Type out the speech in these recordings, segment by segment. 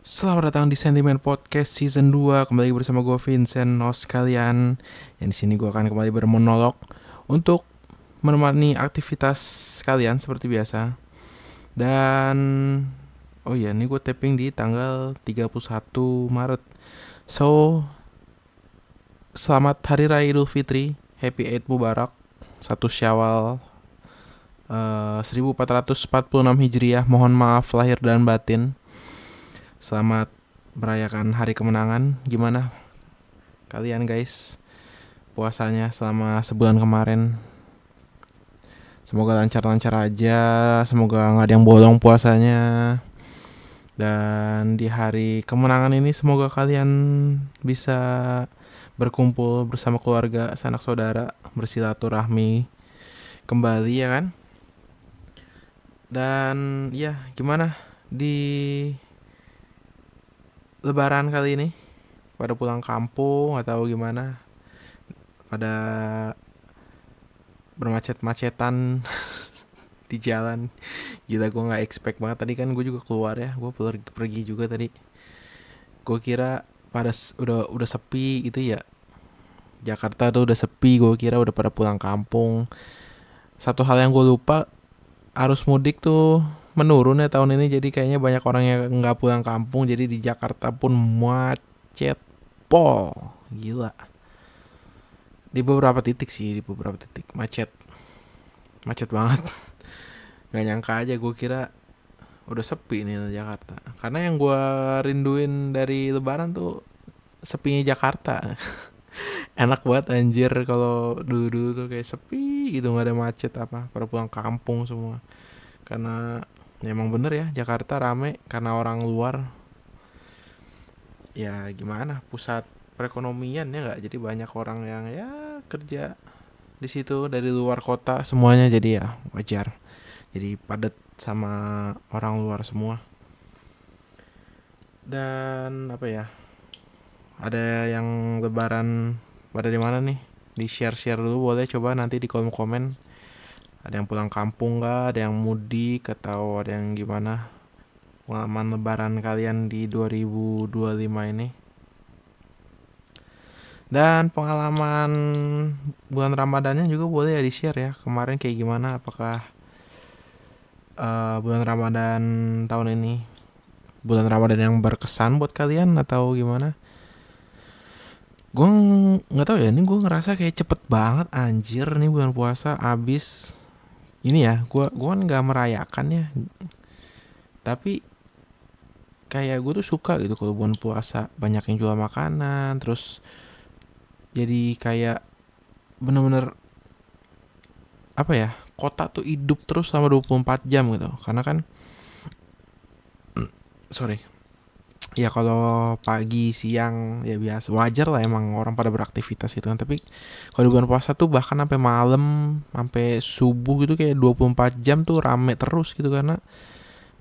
Selamat datang di Sentimen Podcast Season 2. Kembali bersama gue Vincent Nos kalian. Yang di sini gue akan kembali bermonolog untuk menemani aktivitas kalian seperti biasa. Dan oh iya, ini gue taping di tanggal 31 Maret. So, selamat Hari Raya Idul Fitri. Happy Eid Mubarak. 1 Syawal 1446 Hijriah. Mohon maaf lahir dan batin. Selamat merayakan hari kemenangan. Gimana kalian guys puasanya selama sebulan kemarin? Semoga lancar-lancar aja. Semoga gak ada yang bolong puasanya. Dan di hari kemenangan ini semoga kalian bisa berkumpul bersama keluarga, sanak saudara, bersilaturahmi kembali ya kan. Dan ya gimana di lebaran kali ini? Pada pulang kampung atau gimana? Pada bermacet-macetan di jalan. Gila, gue nggak expect banget tadi kan, gue juga keluar ya, gue pergi juga tadi. Gue kira udah sepi gitu ya, Jakarta tuh udah sepi, gue kira udah pada pulang kampung. Satu hal yang gue lupa, arus mudik tuh menurun ya tahun ini, jadi kayaknya banyak orang yang nggak pulang kampung, jadi di Jakarta pun macet pol, gila. Di beberapa titik sih, di beberapa titik macet, macet banget. Nggak nyangka aja, gue kira udah sepi nih Jakarta. Karena yang gue rinduin dari Lebaran tuh sepinya Jakarta. Enak banget anjir kalau dulu-dulu tuh kayak sepi gitu, nggak ada macet apa. Pada pulang kampung semua. Karena ya emang bener ya, Jakarta rame karena orang luar. Ya gimana, pusat perekonomian ya nggak. Jadi banyak orang yang ya kerja di situ dari luar kota semuanya, jadi ya wajar. Jadi padat sama orang luar semua. Dan apa ya? Ada yang lebaran pada di mana nih? Di share-share dulu boleh, coba nanti di kolom komen. Ada yang pulang kampung nggak? Ada yang mudik atau ada yang gimana? Pengalaman lebaran kalian di 2025 ini. Dan pengalaman bulan Ramadannya juga boleh ya di share ya. Kemarin kayak gimana? Apakah bulan Ramadan tahun ini bulan Ramadan yang berkesan buat kalian atau gimana? Gue nggak tahu ya, ini gue ngerasa kayak cepet banget anjir nih bulan puasa abis. Ini ya, gue kan nggak merayakan ya, tapi kayak gue tuh suka gitu kalau bulan puasa banyak yang jual makanan, terus jadi kayak bener-bener apa ya, kota tuh hidup terus selama 24 jam gitu. Karena kan sorry, ya kalau pagi siang ya biasa, wajar lah emang orang pada beraktivitas gitu kan. Tapi kalau di bulan puasa tuh bahkan sampai malam, sampai subuh gitu, kayak 24 jam tuh rame terus gitu. Karena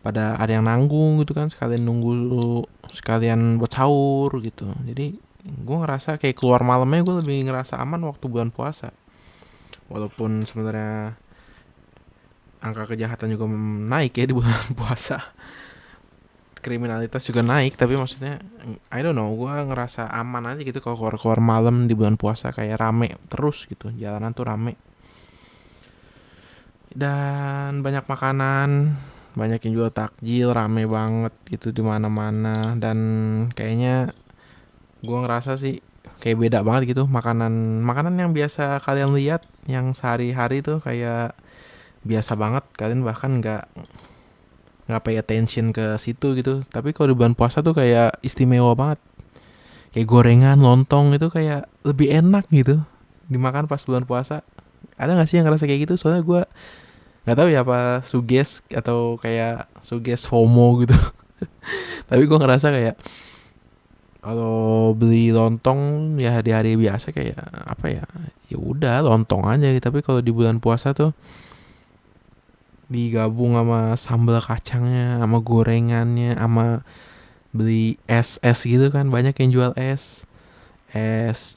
pada ada yang nanggung gitu kan, sekalian nunggu, sekalian buat sahur gitu. Jadi gue ngerasa kayak keluar malamnya gue lebih ngerasa aman waktu bulan puasa. Walaupun sebenarnya angka kejahatan juga naik ya di bulan puasa, kriminalitas juga naik, tapi maksudnya I don't know, gue ngerasa aman aja gitu kalau keluar malam di bulan puasa, kayak rame terus gitu, jalanan tuh rame dan banyak makanan, banyak yang jual takjil, rame banget gitu di mana-mana. Dan kayaknya gue ngerasa sih kayak beda banget gitu, makanan makanan yang biasa kalian lihat yang sehari-hari tuh kayak biasa banget, kalian bahkan nggak pay attention ke situ gitu. Tapi kalau di bulan puasa tuh kayak istimewa banget. Kayak gorengan, lontong itu kayak lebih enak gitu dimakan pas bulan puasa. Ada nggak sih yang ngerasa kayak gitu? Soalnya gue nggak tahu ya, apa suges atau kayak suges FOMO gitu. Tapi gue ngerasa kayak kalau beli lontong ya di hari biasa kayak apa ya? Ya udah lontong aja gitu. Tapi kalau di bulan puasa tuh digabung sama sambal kacangnya, sama gorengannya, sama beli es gitu kan, banyak yang jual es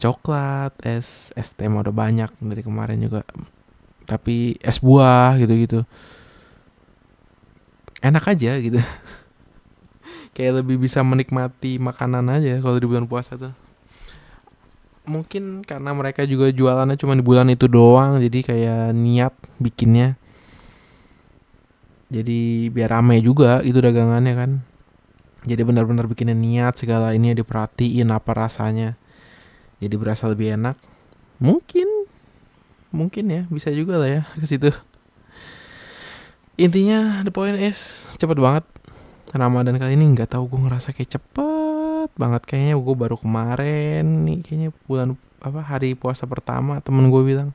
coklat, es teh udah banyak dari kemarin juga, tapi es buah gitu enak aja gitu. Kayak lebih bisa menikmati makanan aja kalau di bulan puasa tuh. Mungkin karena mereka juga jualannya cuma di bulan itu doang, jadi kayak niat bikinnya. Jadi biar rame juga itu dagangannya kan. Jadi benar-benar bikinnya niat, segala ini diperhatiin apa rasanya. Jadi berasa lebih enak. Mungkin, mungkin ya, bisa juga lah ya ke situ. Intinya the point is cepet banget Ramadan kali ini. Nggak tahu, gue ngerasa kayak cepet banget. Kayaknya gue baru kemarin nih, kayaknya bulan apa hari puasa pertama temen gue bilang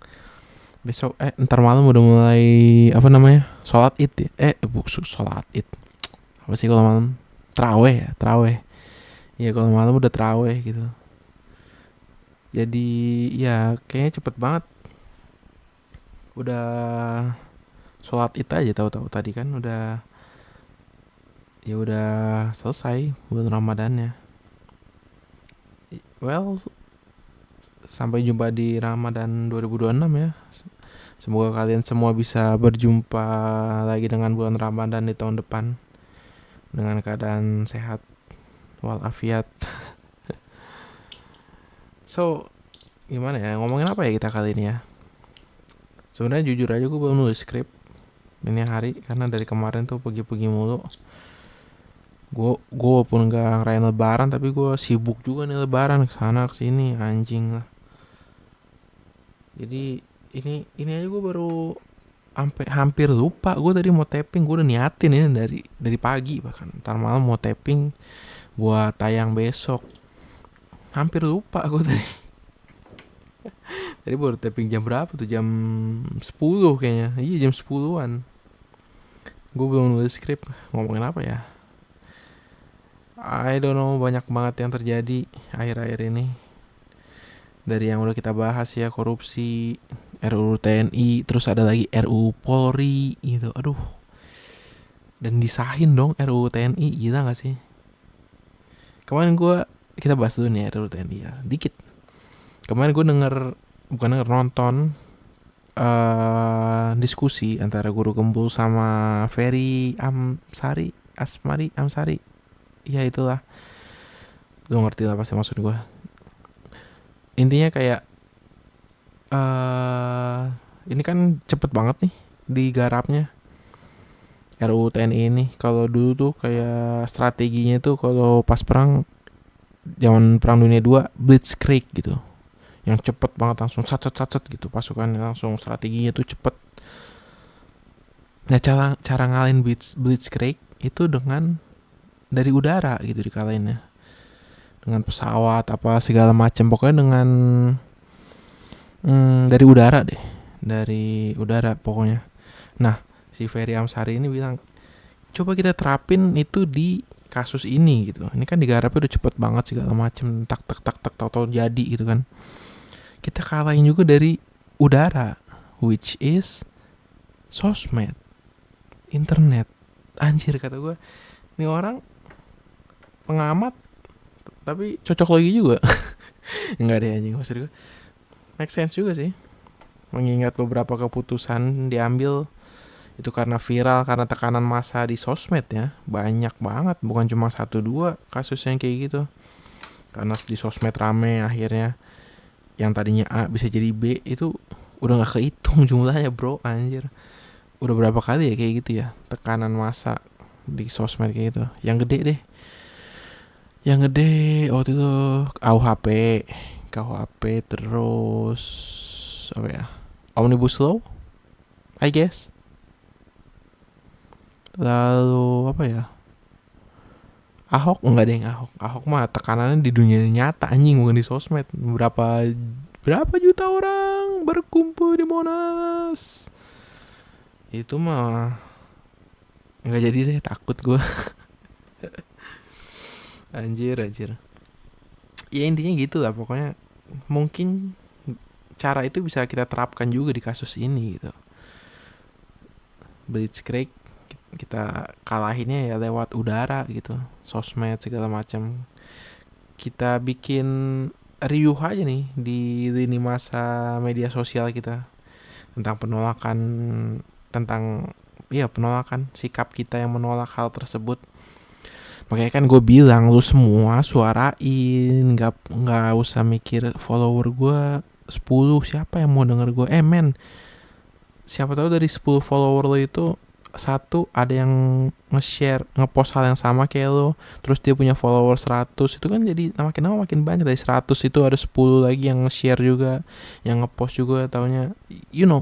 besok ntar malam udah mulai apa namanya sholat id ya, sholat id apa sih kalau malam, traweh ya, traweh. Iya kalau malam udah traweh gitu. Jadi ya kayaknya cepet banget. Udah sholat id aja tahu-tahu tadi kan udah, ya udah selesai bulan Ramadannya. Well, sampai jumpa di Ramadan 2026 ya. Semoga kalian semua bisa berjumpa lagi dengan bulan Ramadan di tahun depan dengan keadaan sehat walafiat. So, gimana ya? Ngomongin apa ya kita kali ini ya? Sebenarnya jujur aja gue belum nulis skrip ini hari karena dari kemarin tuh pergi-pergi mulu. Gue walaupun gak ngerayain lebaran tapi gue sibuk juga nih lebaran, kesana kesini anjing lah. Jadi ini aja gue baru sampai hampir lupa. Gue tadi mau tapping, gue udah niatin ini dari pagi, bahkan ntar malam mau tapping buat tayang besok. Hampir lupa gue tadi. Tadi baru tapping jam berapa tuh? Jam 10 kayaknya. Iya jam 10-an. Gue belum nulis skrip. Ngomongin apa ya? I don't know, banyak banget yang terjadi akhir-akhir ini. Dari yang udah kita bahas ya, korupsi, RUU TNI, terus ada lagi RUU Polri gitu. Aduh. Dan disahin dong RUU TNI, gila gak sih? Kemarin kita bahas dulu nih RUU TNI ya, dikit. Kemarin gue nonton diskusi antara Guru Gembul sama Ferry Amsari. Ya itulah. Lu ngerti lah pasti maksud gue. Intinya kayak ini kan cepet banget nih digarapnya RUU TNI ini. Kalau dulu tuh kayak strateginya tuh kalau pas zaman perang dunia 2 blitzkrieg gitu. Yang cepet banget langsung sat gitu pasukannya, langsung strateginya tuh cepet. Nah cara ngalahin blitzkrieg itu dengan dari udara gitu dikalahinnya. Dengan pesawat apa segala macam, pokoknya dengan dari udara deh. Dari udara pokoknya. Nah, si Ferry Amsari ini bilang, coba kita terapin itu di kasus ini gitu. Ini kan digarapnya udah cepet banget segala macam, tak tahu jadi gitu kan. Kita kalahin juga dari udara, which is sosmed, internet. Anjir kata gue, ini orang pengamat tapi cocok lagi juga. Enggak deh anjing, maksud gue make sense juga sih. Mengingat beberapa keputusan diambil itu karena viral, karena tekanan massa di sosmed ya. Banyak banget, bukan cuma 1-2 kasus yang kayak gitu. Karena di sosmed rame akhirnya yang tadinya A bisa jadi B itu udah gak kehitung jumlahnya bro, anjir. Udah berapa kali ya kayak gitu ya, tekanan massa di sosmed kayak gitu. Yang gede deh, yang gede waktu itu KUHP terus apa ya, Omnibus Law I guess. Lalu apa ya, Ahok enggak deh, Ahok mah tekanannya di dunia nyata anjing, bukan di sosmed. Berapa juta orang berkumpul di Monas. Itu mah enggak jadi deh, takut gue. anjir. Ya intinya gitu lah pokoknya. Mungkin cara itu bisa kita terapkan juga di kasus ini gitu. Blitzkrieg kita kalahinnya ya lewat udara gitu, sosmed segala macam. Kita bikin riuh aja nih di lini masa media sosial kita tentang penolakan sikap kita yang menolak hal tersebut. Makanya kan gue bilang lu semua suarain, nggak usah mikir follower gue 10 siapa yang mau denger gue. Men, siapa tahu dari 10 follower lo itu satu ada yang nge-share, nge-post hal yang sama kayak lo, terus dia punya follower 100, itu kan jadi makin lama makin banyak. Dari 100 itu ada 10 lagi yang nge-share juga, yang nge-post juga, taunya you know,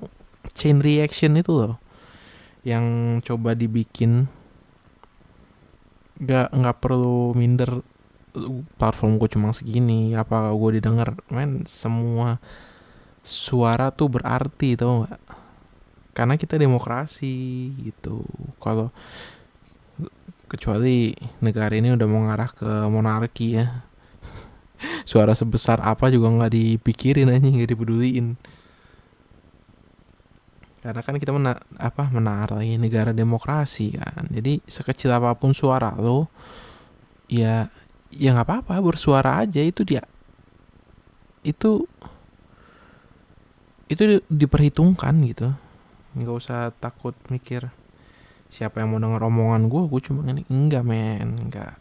chain reaction itu loh yang coba dibikin. Nggak perlu minder, platform gue cuma segini, apa gue didengar. Men, semua suara tuh berarti, tau nggak? Karena kita demokrasi gitu. Kalau kecuali negara ini udah mau ngarah ke monarki ya, suara sebesar apa juga nggak dipikirin aja, nggak dipeduliin. Karena kan kita menar lagi negara demokrasi kan. Jadi sekecil apapun suara lo, ya ya nggak apa-apa, bersuara aja. Itu dia, itu diperhitungkan gitu. Nggak usah takut mikir siapa yang mau denger omongan gue cuma ini. Enggak men, nggak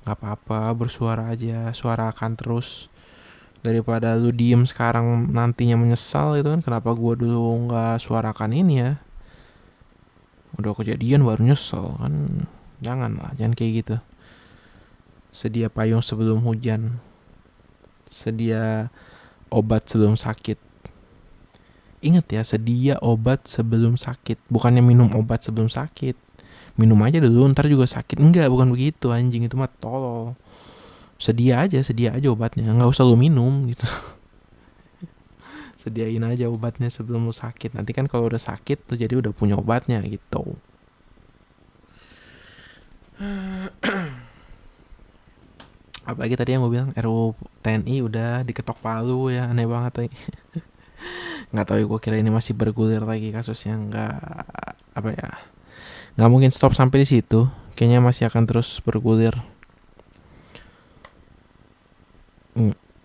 apa-apa, bersuara aja, suarakan terus. Daripada lu diem sekarang nantinya menyesal gitu kan, kenapa gue dulu nggak suarakan ini ya, udah kejadian baru nyesel kan. Jangan lah, jangan kayak gitu. Sedia payung sebelum hujan, sedia obat sebelum sakit. Ingat ya, sedia obat sebelum sakit. Bukannya minum obat sebelum sakit. Minum aja dulu ntar juga sakit. Enggak, bukan begitu anjing, itu mah tolol. Sedia aja obatnya, nggak usah lu minum gitu. Sediain aja obatnya sebelum lu sakit. Nanti kan kalau udah sakit tuh jadi udah punya obatnya gitu. Apalagi tadi yang gue bilang RUU TNI udah diketok palu ya, aneh banget nih. Nggak tahu ya, gue kira ini masih bergulir lagi kasusnya. Nggak, apa ya, nggak mungkin stop sampai di situ. Kayaknya masih akan terus bergulir.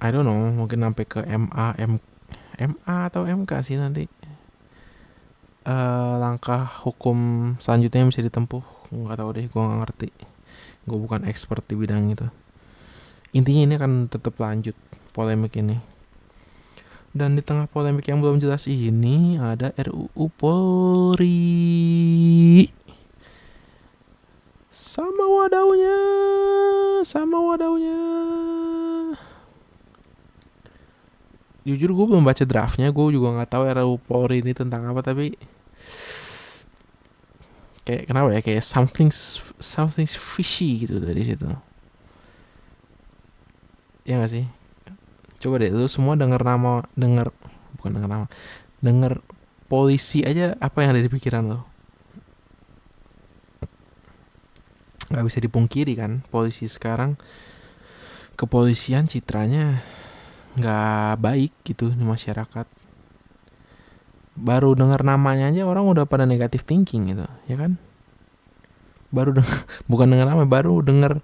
I don't know, mungkin sampai ke MA atau MK sih nanti. Langkah hukum selanjutnya yang bisa ditempuh, nggak tahu deh, gue nggak ngerti. Gue bukan expert di bidang itu. Intinya ini akan tetap lanjut polemik ini. Dan di tengah polemik yang belum jelas ini ada RUU Polri. Sama wadaunya. Jujur gue belum baca draftnya, gue juga nggak tahu RUU Polri ini tentang apa, tapi kayak kenapa ya, kayak something's fishy gitu dari situ. Ya nggak sih? Coba deh lu semua bukan denger nama, denger polisi aja, apa yang ada di pikiran lo? Nggak bisa dipungkiri kan, polisi sekarang, kepolisian citranya nggak baik gitu di masyarakat. Baru dengar namanya aja orang udah pada negatif thinking gitu, ya kan? Baru denger, bukan dengar nama, baru dengar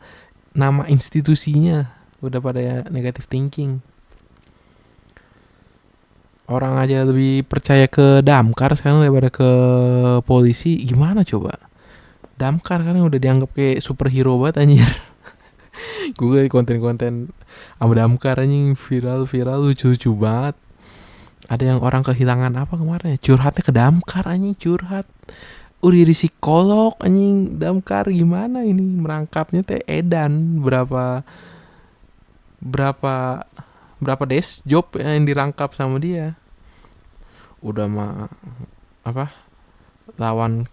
nama institusinya udah pada negatif thinking. Orang aja lebih percaya ke Damkar sekarang daripada ke polisi. Gimana coba? Damkar kan udah dianggap kayak superhero banget anjir. Gue konten-konten sama Damkar anjing viral lucu-lucu banget. Ada yang orang kehilangan apa kemarin ya, curhatnya ke Damkar anjing, curhat. Udah di psikolog anjing, Damkar gimana ini merangkapnya teh edan berapa berapa berapa desk job yang dirangkap sama dia. Udah mah apa, lawan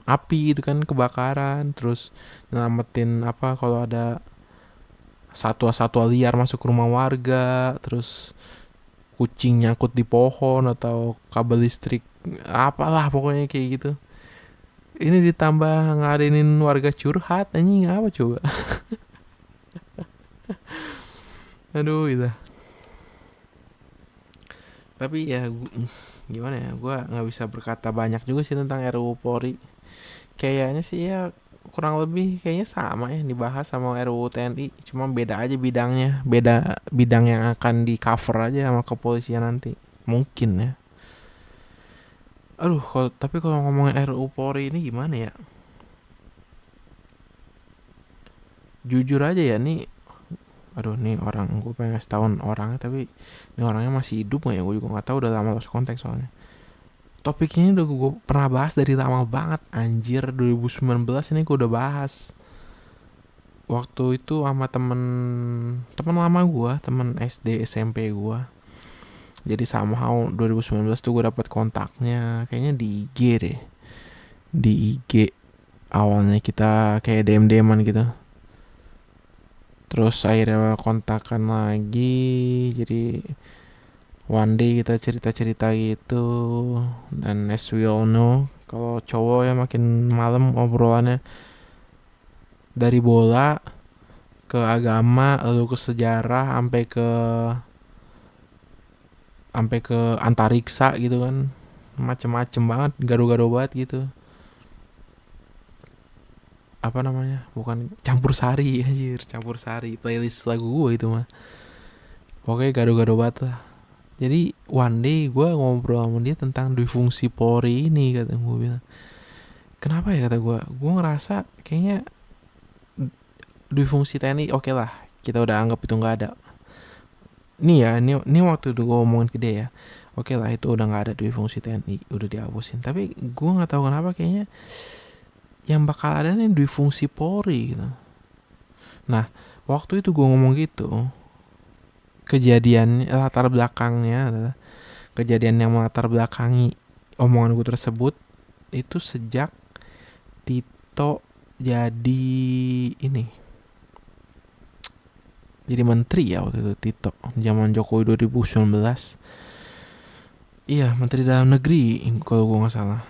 api itu kan, kebakaran, terus nyelamatin apa kalau ada satwa-satwa liar masuk ke rumah warga, terus kucing nyangkut di pohon atau kabel listrik, apalah pokoknya kayak gitu. Ini ditambah ngadenin warga curhat anjing, apa coba. Aduh itu. Tapi ya gimana ya, gue nggak bisa berkata banyak juga sih tentang RUU Polri. Kayaknya sih ya kurang lebih kayaknya sama ya dibahas sama RUU TNI, cuma beda aja bidangnya, beda bidang yang akan di cover aja sama kepolisian nanti mungkin ya. Aduh, tapi kalau ngomongin RUU Polri ini gimana ya, jujur aja ya nih, aduh nih orang gue pengen ngasih tahun orangnya, tapi ini orangnya masih hidup nggak ya, gue juga nggak tahu, udah lama lost konteks soalnya. Topik ini udah gue pernah bahas dari lama banget anjir, 2019 ini gue udah bahas. Waktu itu sama temen temen lama gue, temen SD SMP gue. Jadi somehow 2019 tuh gue dapet kontaknya, kayaknya di IG deh. Di IG awalnya kita kayak DM-DMan gitu. Terus akhirnya kontakan lagi. Jadi one day kita cerita-cerita gitu. Dan as we all know, kalau cowok ya makin malam obrolannya dari bola ke agama, lalu ke sejarah, sampai ke antariksa gitu kan, macem-macem banget, gado-gado banget gitu. Apa namanya, bukan campur sari anjir, campur sari playlist lagu gue itu mah, pokoknya gado-gado banget lah. Jadi one day gue ngobrol sama dia tentang difungsi Polri ini, kata gue bilang, kenapa ya, kata gue ngerasa kayaknya difungsi TNI oke lah, kita udah anggap itu nggak ada. Nih ya, ini waktu itu gue ngomongin ke dia ya, oke lah itu udah nggak ada difungsi TNI, udah dihapusin. Tapi gue nggak tahu kenapa kayaknya yang bakal ada nih difungsi Polri gitu. Nah, waktu itu gue ngomong gitu, kejadian latar belakangnya adalah kejadian yang melatar belakangi omongan gue tersebut itu sejak Tito jadi ini, jadi menteri ya waktu itu. Tito zaman Jokowi 2019, iya menteri dalam negeri kalau gue nggak salah.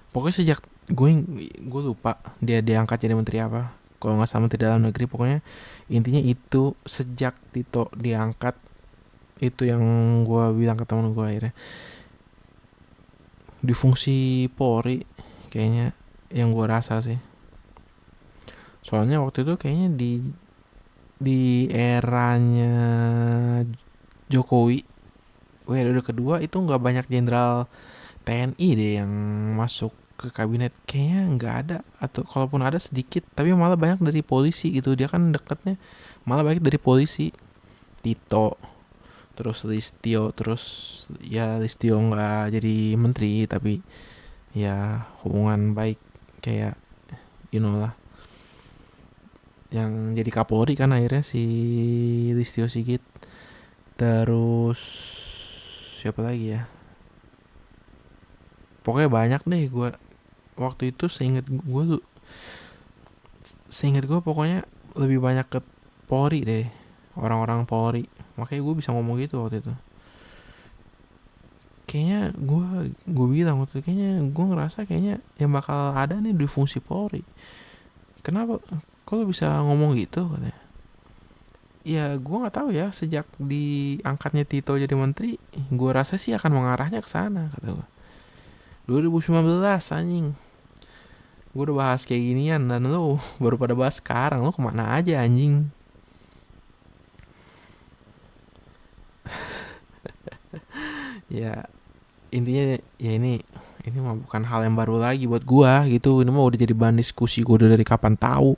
Pokoknya sejak gue lupa dia diangkat jadi menteri apa, kalau nggak salah menteri dalam negeri. Pokoknya intinya itu sejak Tito diangkat, itu yang gue bilang ke temen gue akhirnya, di fungsi Polri kayaknya, yang gue rasa sih. Soalnya waktu itu kayaknya di eranya Jokowi, periode kedua itu nggak banyak jenderal TNI deh yang masuk ke kabinet, kayaknya nggak ada, atau kalaupun ada sedikit, tapi malah banyak dari polisi gitu. Dia kan deketnya malah banyak dari polisi. Tito, terus Listio, terus ya Listio nggak jadi menteri tapi ya hubungan baik, kayak you know lah, yang jadi Kapolri kan akhirnya si Listio Sigit. Terus siapa lagi ya, pokoknya banyak deh. Gue waktu itu seinget gue pokoknya lebih banyak ke Polri deh, orang-orang Polri. Makanya gue bisa ngomong gitu waktu itu. Kayaknya gue bilang waktu itu, kayaknya gue ngerasa kayaknya yang bakal ada nih di fungsi Polri. Kenapa? Kok lo bisa ngomong gitu, katanya? Ya gue nggak tahu ya, sejak diangkatnya Tito jadi menteri, gue rasa sih akan mengarahnya ke sana, kata gue. 2019 anjing, gue udah bahas kayak ginian dan lo baru pada bahas sekarang. Lo kemana aja anjing? Ya intinya ya ini mah bukan hal yang baru lagi buat gue gitu. Ini mah udah jadi bahan diskusi gue udah dari kapan tahu.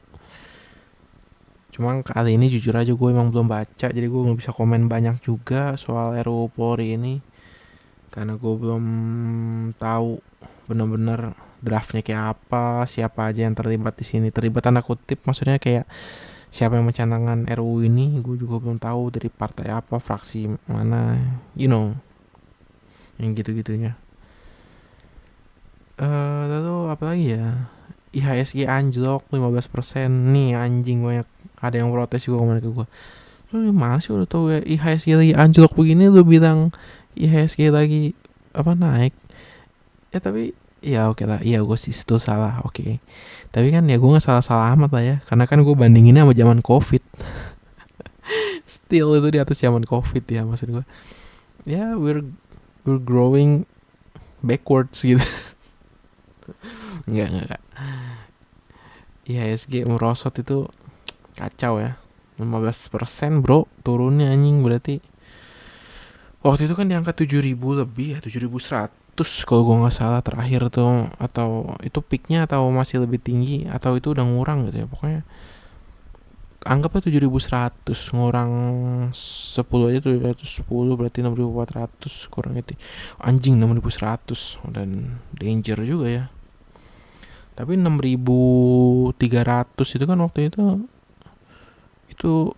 Cuma kali ini jujur aja gue emang belum baca, jadi gue nggak bisa komen banyak juga soal RUU Polri ini, karena gue belum tahu bener-bener draftnya kayak apa, siapa aja yang terlibat di sini. Terlibat tanda kutip, maksudnya kayak siapa yang mencanangkan RUU ini, gue juga belum tahu dari partai apa, fraksi mana, you know, yang gitu-gitunya. Lalu apa lagi ya, IHSG anjlok 15%. Nih anjing, banyak ada yang protes juga kemarin ke gue. Lu gimana sih, udah tau ya IHSG lagi anjlok begini lu bilang IHSG lagi apa naik. Ya tapi ya oke lah, iya gue sih itu salah, oke. Tapi kan ya gue nggak salah-salah amat lah ya, karena kan gue bandinginnya sama zaman COVID. Still itu di atas zaman COVID ya, maksud gue. Ya we're growing backwards gitu. Enggak. IHSG merosot itu kacau ya. 15% bro turunnya anjing. Berarti waktu itu kan diangkat 7.000 lebih ya, 7.100 kalau gua nggak salah terakhir tuh, atau itu peaknya atau masih lebih tinggi atau itu udah ngurang gitu ya, pokoknya anggapnya 7.100 ngurang 10 aja, 710 berarti 6.400 kurang itu anjing 6.100 dan danger juga ya. Tapi 6.300 itu kan waktu itu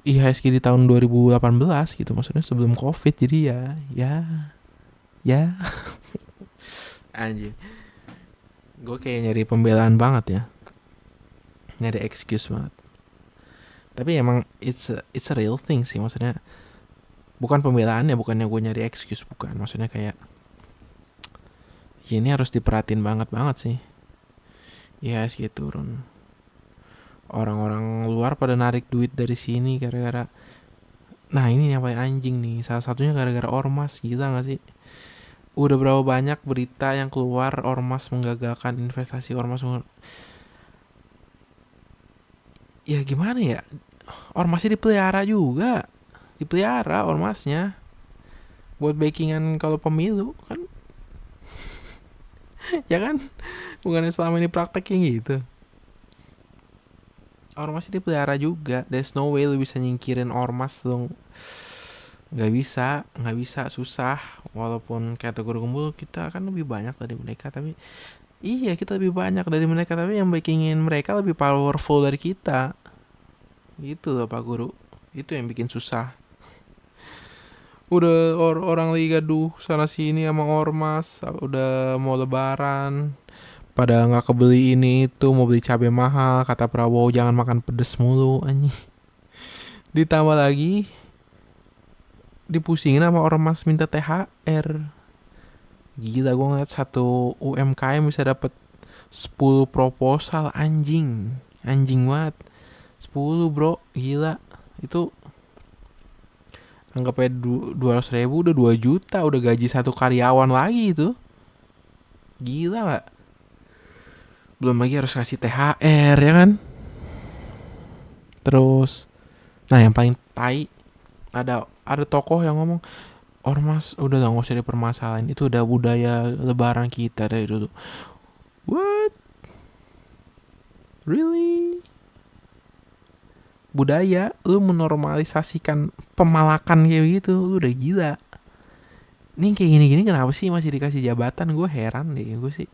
IHSG di tahun 2018 gitu, maksudnya sebelum covid, jadi ya anjing, gue kayak nyari pembelaan banget ya, nyari excuse banget. Tapi emang it's a real thing sih, maksudnya bukan pembelaan ya, bukannya gue nyari excuse, bukan, maksudnya kayak ya ini harus diperhatiin banget banget sih. IHSG turun, orang-orang luar pada narik duit dari sini gara-gara, nah ini yang paling anjing nih, salah satunya gara-gara ormas. Gila gak sih? Udah berapa banyak berita yang keluar ormas menggagalkan investasi, ormas ya gimana ya, ormasnya dipelihara juga, dipelihara ormasnya buat backingan kalau pemilu kan. Ya kan, bukannya selama ini prakteknya gitu, ormasnya dipelihara juga. There's no way lu bisa nyingkirin ormas dong, nggak bisa, susah. Walaupun kategori kumpul kita kan lebih banyak dari mereka, tapi iya kita lebih banyak dari mereka, tapi yang backingin mereka lebih powerful dari kita. Gitu loh Pak Guru, itu yang bikin susah. Udah orang lagi gaduh sana sini sama ormas, udah mau lebaran pada nggak kebeli ini itu, mau beli cabai mahal, kata Prabowo jangan makan pedes mulu anjing. Ditambah lagi dipusingin sama ormas minta THR. Gila, gue ngeliat satu UMKM bisa dapet 10 proposal, anjing banget. 10 bro, gila. Itu anggap aja 200.000 udah 2 juta, udah gaji satu karyawan lagi itu. Gila gak? Belum lagi harus kasih THR ya kan. Terus nah yang paling tai, ada tokoh yang ngomong ormas udah lah gak usah dipermasalahin, itu udah budaya lebaran kita dari dulu. What? Really? Budaya lu menormalisasikan pemalakan kayak gitu, lu udah gila. Nih kayak gini-gini kenapa sih masih dikasih jabatan? Gue heran deh, gue sih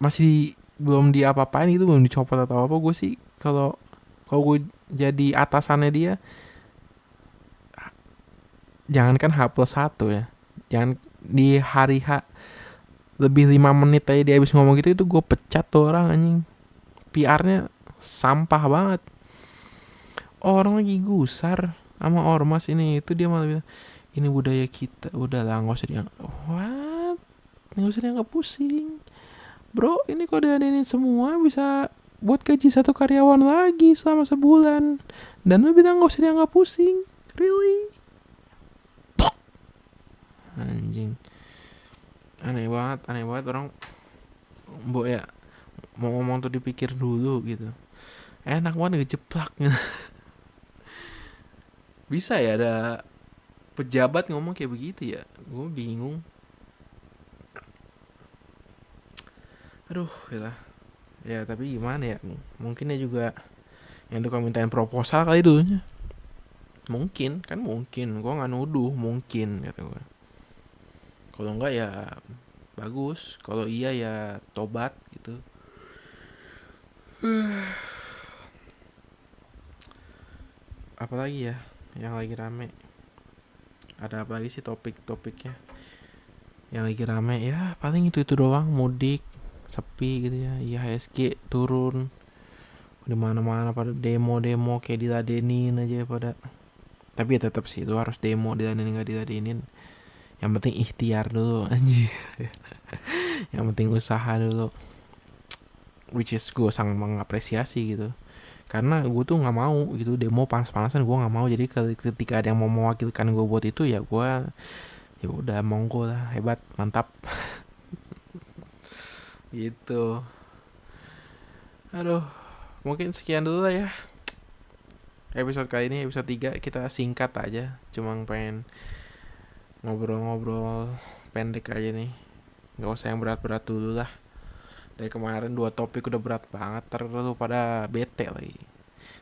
masih belum diapa-apain gitu, belum dicopot atau apa. Gue sih kalau gue jadi atasannya dia, jangankan H+1 ya, jangan di hari H lebih 5 menit aja dia habis ngomong gitu, itu gue pecat tuh orang anjing. PR-nya sampah banget. Orang lagi gusar sama ormas ini itu, dia malah bilang ini budaya kita. Udah lah gak usah dianggap, what? Gak usah dianggap pusing bro, ini kalau diadainin semua bisa buat gaji satu karyawan lagi selama sebulan, dan lu bilang gak usah dianggap pusing. Really? Anjing, aneh banget orang. Mbok ya mau ngomong tuh dipikir dulu gitu, enak banget ngejeplak. Bisa ya ada pejabat ngomong kayak begitu ya, gue bingung. Aduh ya tapi gimana ya, mungkin ya juga yang tukang mintain proposal kali dulunya. Mungkin gue nggak nuduh, mungkin kata gue. Kalau enggak ya bagus, kalau iya ya tobat gitu. Apalagi ya yang lagi rame, ada apa lagi sih topik-topiknya yang lagi rame? Ya paling itu doang, mudik sepi gitu ya, IHSG turun, di mana-mana pada demo kayak diladenin aja pada. Tapi ya tetap sih, itu harus demo, diladenin nggak diladenin, yang penting ikhtiar dulu anjir. Yang penting usaha dulu, which is gue sangat mengapresiasi gitu, karena gue tuh nggak mau gitu demo panas-panasan, gue nggak mau. Jadi ketika ada yang mau mewakilkan gue buat itu, ya gue ya udah monggo lah, hebat, mantap. Gitu. Aduh, mungkin sekian dulu lah ya episode kali ini, episode 3 kita singkat aja, cuma pengen ngobrol-ngobrol pendek aja nih. Nggak usah yang berat-berat dulu lah. Dari kemarin 2 topik udah berat banget, terlalu pada bete lagi.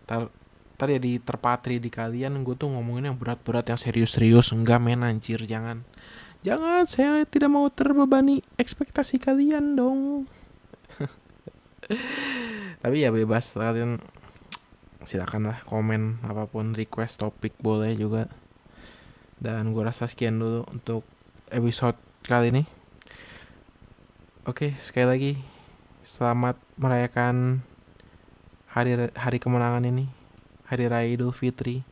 Ntar, ntar ya di terpatri di kalian gue tuh ngomongin yang berat-berat, yang serius-serius. Enggak men, anjir, jangan. Jangan, saya tidak mau terbebani ekspektasi kalian dong. Tapi ya bebas, kalian silakan lah komen apapun, request topik boleh juga. Dan gue rasa sekian dulu untuk episode kali ini. Oke, sekali lagi selamat merayakan hari hari kemenangan ini, Hari Raya Idul Fitri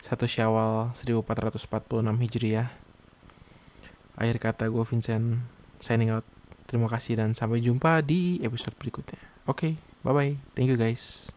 1 Syawal 1446 Hijriah. Akhir kata, gue Vincent signing out. Terima kasih dan sampai jumpa di episode berikutnya. Oke, bye bye. Thank you guys.